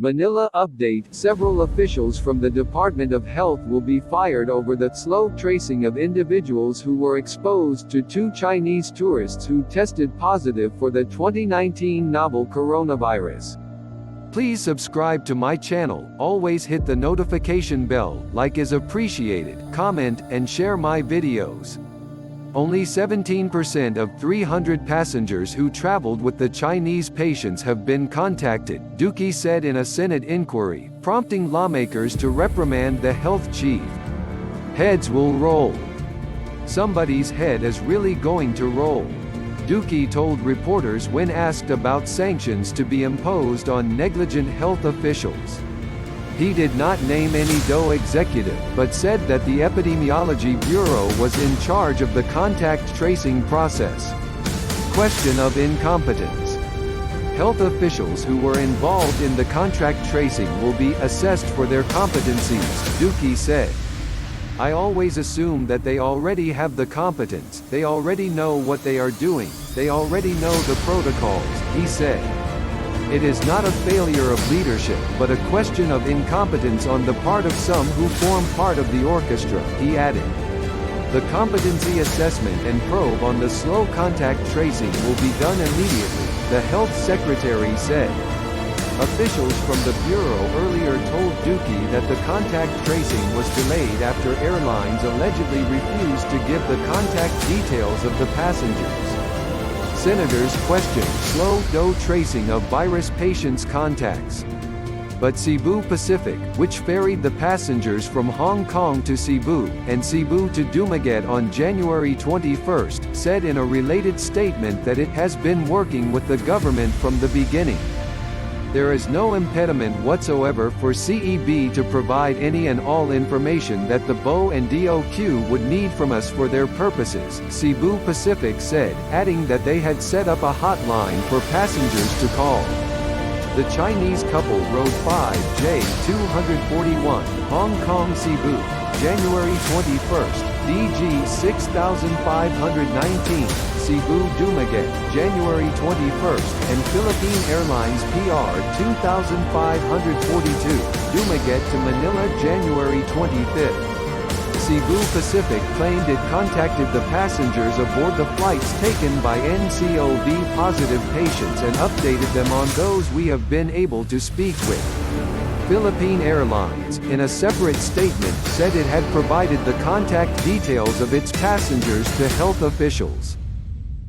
Manila update: several officials from the Department of Health will be fired over the slow tracing of individuals who were exposed to 2 Chinese tourists who tested positive for the 2019 novel coronavirus. Please subscribe to my channel, always hit the notification bell, like is appreciated, comment, and share my videos. Only 17% of 300 passengers who traveled with the Chinese patients have been contacted, Duque said in a Senate inquiry, prompting lawmakers to reprimand the health chief. Heads will roll. Somebody's head is really going to roll, Duque told reporters when asked about sanctions to be imposed on negligent health officials. He did not name any DOE executive, but said that the Epidemiology Bureau was in charge of the contact tracing process. Question of incompetence. Health officials who were involved in the contact tracing will be assessed for their competencies, Duque said. I always assume that they already have the competence, they already know what they are doing, they already know the protocols, he said. It is not a failure of leadership, but a question of incompetence on the part of some who form part of the orchestra, he added. The competency assessment and probe on the slow contact tracing will be done immediately, the health secretary said. Officials from the Bureau earlier told Duque that the contact tracing was delayed after airlines allegedly refused to give the contact details of the passengers. Senators questioned slow DOE tracing of virus patients' contacts. But Cebu Pacific, which ferried the passengers from Hong Kong to Cebu, and Cebu to Dumaguete on January 21, said in a related statement that it has been working with the government from the beginning. There is no impediment whatsoever for CEB to provide any and all information that the BO and DOQ would need from us for their purposes, Cebu Pacific said, adding that they had set up a hotline for passengers to call. The Chinese couple rode 5J241, Hong Kong Cebu, January 21, DG 6519, Cebu Dumaguete, January 21, and Philippine Airlines PR 2542, Dumaguete to Manila January 25. Cebu Pacific claimed it contacted the passengers aboard the flights taken by NCOV positive patients and updated them on those we have been able to speak with. Philippine Airlines, in a separate statement, said it had provided the contact details of its passengers to health officials.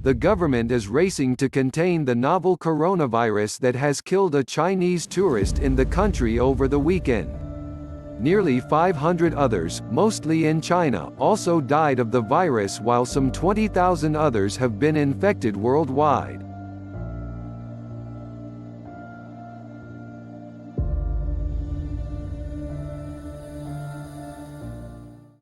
The government is racing to contain the novel coronavirus that has killed a Chinese tourist in the country over the weekend. Nearly 500 others, mostly in China, also died of the virus while some 20,000 others have been infected worldwide.